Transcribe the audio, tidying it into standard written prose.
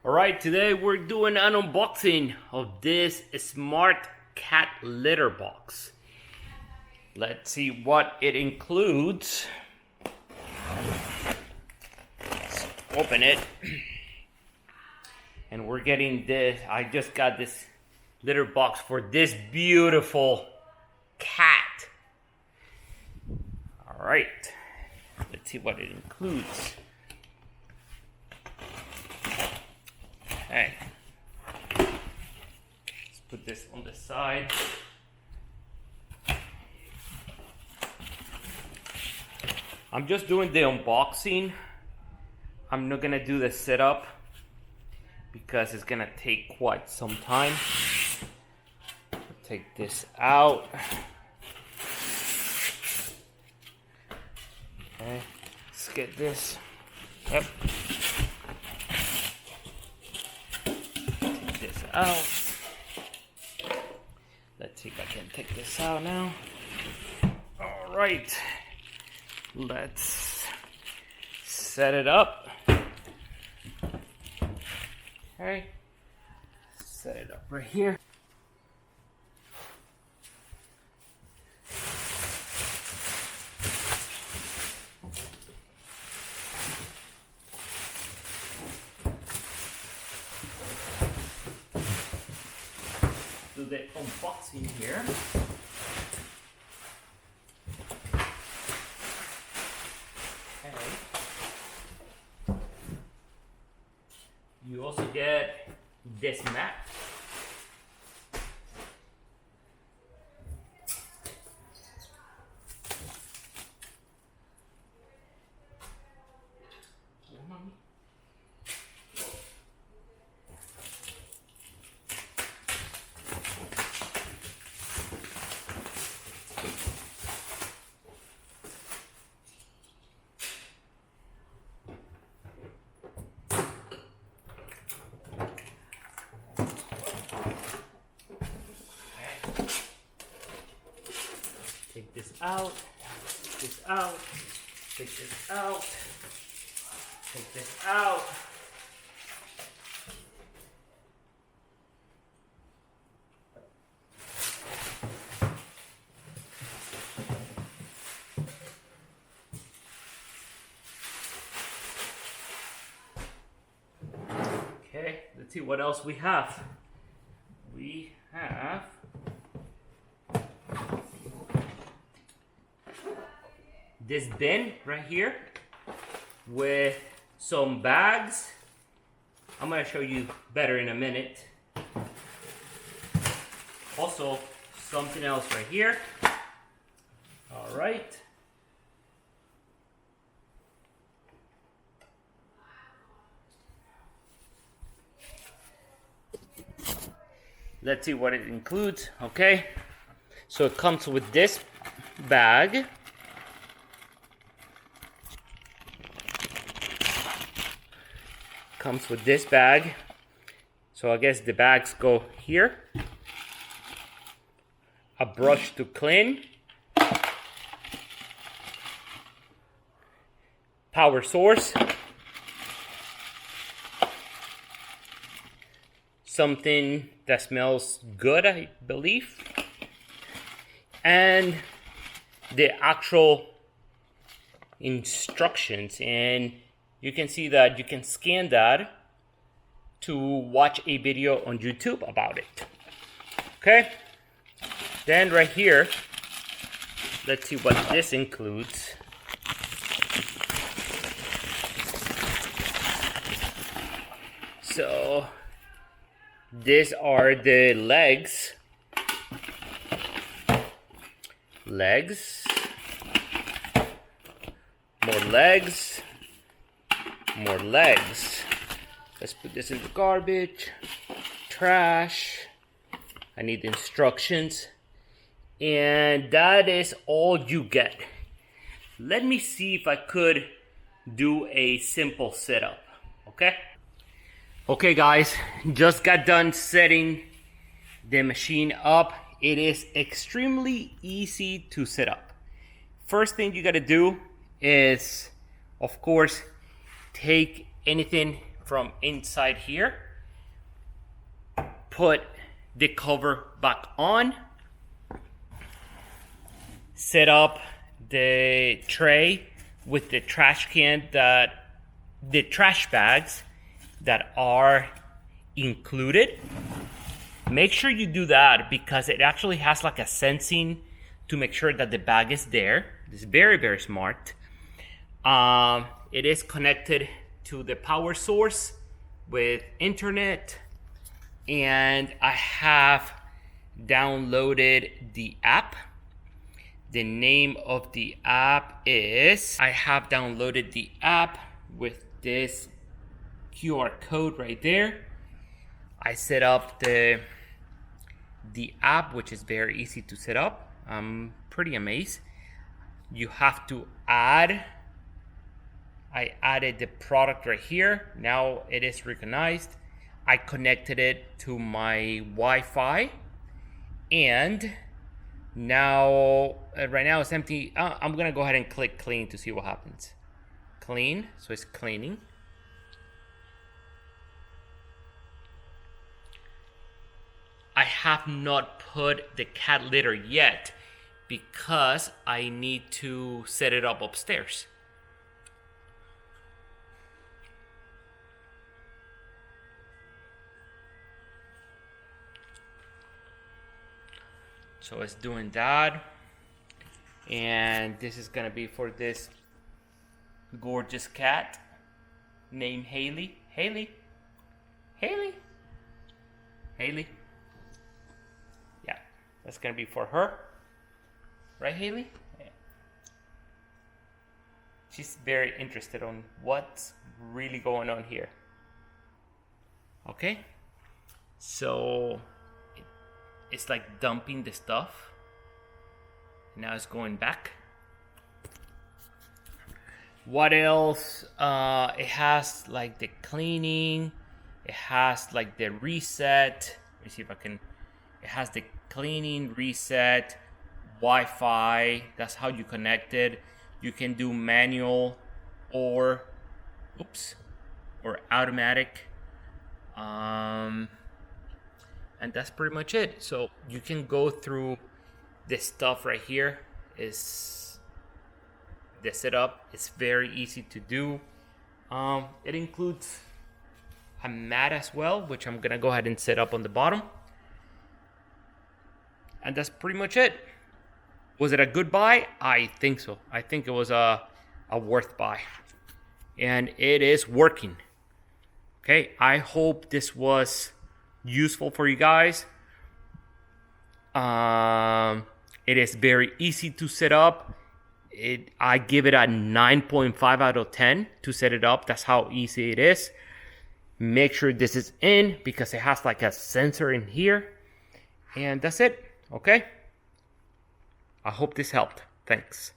Alright, today we're doing an unboxing of this smart cat litter box. Let's see what it includes. Let's open it. And we're getting this, I just got this litter box for this beautiful cat. Alright, let's see what it includes. Okay, let's put this on the side. I'm just doing the unboxing. I'm not gonna do the setup because it's gonna take quite some time. Take this out. Okay, let's get this. Yep. Out. Let's see if I can take this out now. All right, let's set it up. Okay, set it up right here. Do the unboxing here. Okay. You also get this mat. Take this out, take this out, take this out, take this out. Okay, let's see what else we have. We have this bin right here with some bags. I'm gonna show you better in a minute. Also, something else right here. All right. Let's see what it includes. Okay, so it comes with this bag. Comes with this bag. So I guess the bags go here. A brush to clean. Power source. Something that smells good, I believe. And the actual instructions, and you can see that you can scan that to watch a video on YouTube about it. Okay, then right here, let's see what this includes. So these are the legs, more legs, more legs. Let's put this in the garbage, trash. I need instructions, and that is all you get. Let me see if I could do a simple setup. Okay guys, just got done setting the machine up. It is extremely easy to set up. First thing you gotta do is, of course, take anything from inside here. Put the cover back on. Set up the tray with the trash bags that are included. Make sure you do that because it actually has like a sensing to make sure that the bag is there. It's very, very smart. It is connected to the power source with internet, and I have downloaded the app. The name of the app is, I have downloaded the app with this QR code right there. I set up the app, which is very easy to set up. I'm pretty amazed. You have to add, I added the product right here. Now it is recognized. I connected it to my Wi-Fi, and now right now it's empty. I'm gonna go ahead and click clean to see what happens. Clean, so it's cleaning. I have not put the cat litter yet because I need to set it up upstairs. So it's doing that. And this is gonna be for this gorgeous cat named Haley. Haley. Haley. Haley. Yeah, that's gonna be for her. Right, Haley? Yeah. She's very interested on what's really going on here. Okay, so it's like dumping the stuff. Now it's going back. What else? It has like the cleaning. It has like the reset. Let me see if I can. It has the cleaning, reset, Wi-Fi. That's how you connect it. You can do manual or, or automatic. And that's pretty much it. So you can go through this stuff right here. Is the setup. It's very easy to do. It includes a mat as well, which I'm gonna go ahead and set up on the bottom. And that's pretty much it. Was it a good buy? I think so. I think it was a worth buy. And it is working. Okay, I hope this was useful for you guys. It is very easy to set up. I give it a 9.5 out of 10 to set it up. That's how easy it is. Make sure this is in because it has like a sensor in here. And that's it. Okay. I hope this helped. Thanks.